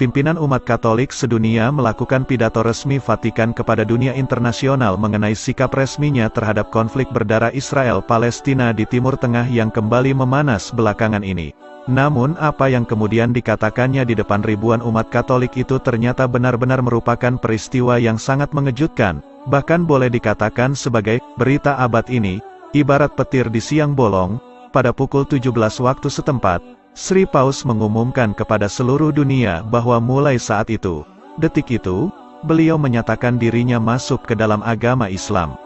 pimpinan umat Katolik sedunia melakukan pidato resmi Vatikan kepada dunia internasional mengenai sikap resminya terhadap konflik berdarah Israel-Palestina di Timur Tengah yang kembali memanas belakangan ini. Namun apa yang kemudian dikatakannya di depan ribuan umat Katolik itu ternyata benar-benar merupakan peristiwa yang sangat mengejutkan, bahkan boleh dikatakan sebagai berita abad ini, ibarat petir di siang bolong. Pada pukul 17 waktu setempat, Sri Paus mengumumkan kepada seluruh dunia bahwa mulai saat itu, detik itu, beliau menyatakan dirinya masuk ke dalam agama Islam.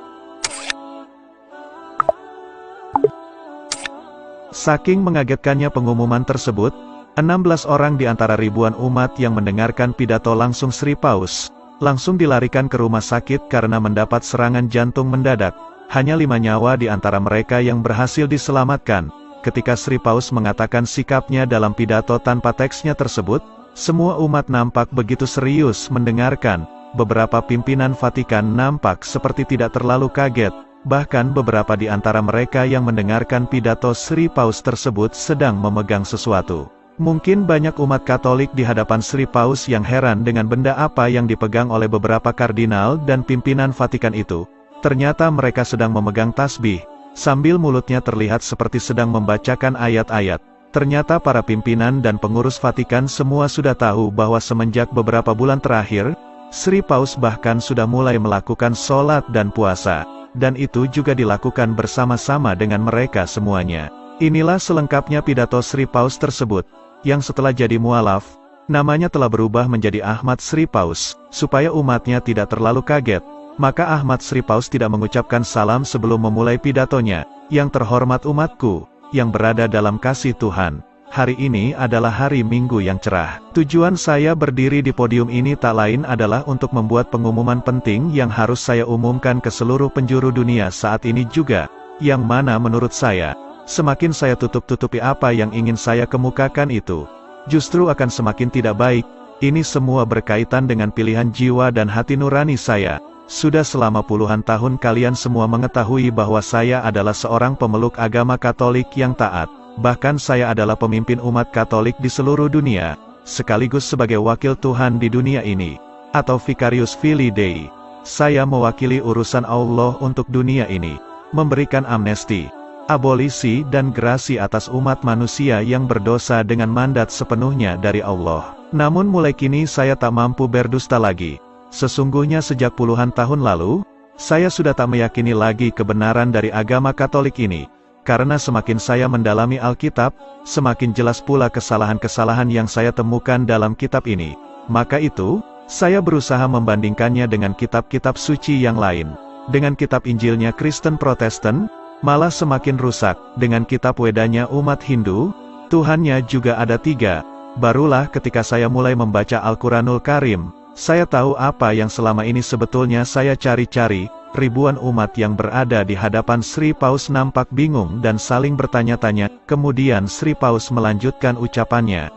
Saking mengagetkannya pengumuman tersebut, 16 orang di antara ribuan umat yang mendengarkan pidato langsung Sri Paus, langsung dilarikan ke rumah sakit karena mendapat serangan jantung mendadak. Hanya 5 nyawa di antara mereka yang berhasil diselamatkan. Ketika Sri Paus mengatakan sikapnya dalam pidato tanpa teksnya tersebut, semua umat nampak begitu serius mendengarkan. Beberapa pimpinan Vatikan nampak seperti tidak terlalu kaget. Bahkan beberapa di antara mereka yang mendengarkan pidato Sri Paus tersebut sedang memegang sesuatu. Mungkin banyak umat Katolik di hadapan Sri Paus yang heran dengan benda apa yang dipegang oleh beberapa kardinal dan pimpinan Vatikan itu. Ternyata mereka sedang memegang tasbih, sambil mulutnya terlihat seperti sedang membacakan ayat-ayat. Ternyata para pimpinan dan pengurus Vatikan semua sudah tahu bahwa semenjak beberapa bulan terakhir, Sri Paus bahkan sudah mulai melakukan sholat dan puasa, dan itu juga dilakukan bersama-sama dengan mereka semuanya. Inilah selengkapnya pidato Sri Paus tersebut, yang setelah jadi mualaf, namanya telah berubah menjadi Ahmad Sri Paus, supaya umatnya tidak terlalu kaget. Maka Ahmad Sri Paus tidak mengucapkan salam sebelum memulai pidatonya. Yang terhormat umatku, yang berada dalam kasih Tuhan, hari ini adalah hari Minggu yang cerah. Tujuan saya berdiri di podium ini tak lain adalah untuk membuat pengumuman penting yang harus saya umumkan ke seluruh penjuru dunia saat ini juga, yang mana menurut saya, semakin saya tutup-tutupi apa yang ingin saya kemukakan itu, justru akan semakin tidak baik. Ini semua berkaitan dengan pilihan jiwa dan hati nurani saya. Sudah selama puluhan tahun kalian semua mengetahui bahwa saya adalah seorang pemeluk agama Katolik yang taat. Bahkan saya adalah pemimpin umat Katolik di seluruh dunia, sekaligus sebagai wakil Tuhan di dunia ini, atau Vicarius Filii Dei. Saya mewakili urusan Allah untuk dunia ini, memberikan amnesti, abolisi dan grasi atas umat manusia yang berdosa dengan mandat sepenuhnya dari Allah. Namun mulai kini saya tak mampu berdusta lagi. Sesungguhnya sejak puluhan tahun lalu, saya sudah tak meyakini lagi kebenaran dari agama Katolik ini. Karena semakin saya mendalami Alkitab, semakin jelas pula kesalahan-kesalahan yang saya temukan dalam kitab ini. Maka itu, saya berusaha membandingkannya dengan kitab-kitab suci yang lain. Dengan kitab Injilnya Kristen Protestan, malah semakin rusak. Dengan kitab Wedanya umat Hindu, Tuhannya juga ada 3. Barulah ketika saya mulai membaca Al-Quranul Karim, saya tahu apa yang selama ini sebetulnya saya cari-cari. Ribuan umat yang berada di hadapan Sri Paus nampak bingung dan saling bertanya-tanya. Kemudian Sri Paus melanjutkan ucapannya.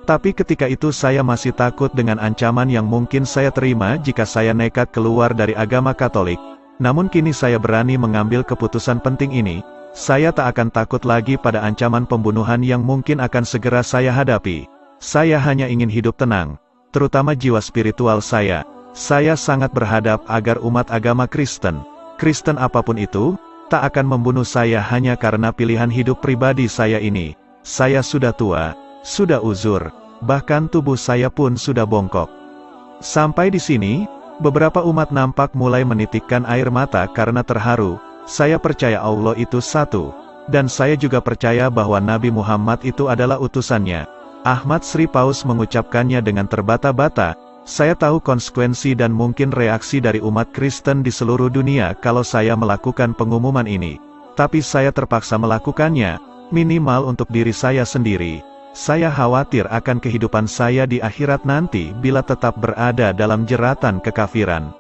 Tapi ketika itu saya masih takut dengan ancaman yang mungkin saya terima jika saya nekat keluar dari agama Katolik. Namun kini saya berani mengambil keputusan penting ini. Saya tak akan takut lagi pada ancaman pembunuhan yang mungkin akan segera saya hadapi. Saya hanya ingin hidup tenang, terutama jiwa spiritual saya. Saya sangat berharap agar umat agama Kristen apapun itu, tak akan membunuh saya hanya karena pilihan hidup pribadi saya ini. Saya sudah tua, sudah uzur, bahkan tubuh saya pun sudah bongkok. Sampai di sini, beberapa umat nampak mulai menitikkan air mata karena terharu. Saya percaya Allah itu satu, dan saya juga percaya bahwa Nabi Muhammad itu adalah utusannya. Ahmad Sri Paus mengucapkannya dengan terbata-bata. Saya tahu konsekuensi dan mungkin reaksi dari umat Kristen di seluruh dunia kalau saya melakukan pengumuman ini. Tapi saya terpaksa melakukannya, minimal untuk diri saya sendiri. Saya khawatir akan kehidupan saya di akhirat nanti bila tetap berada dalam jeratan kekafiran.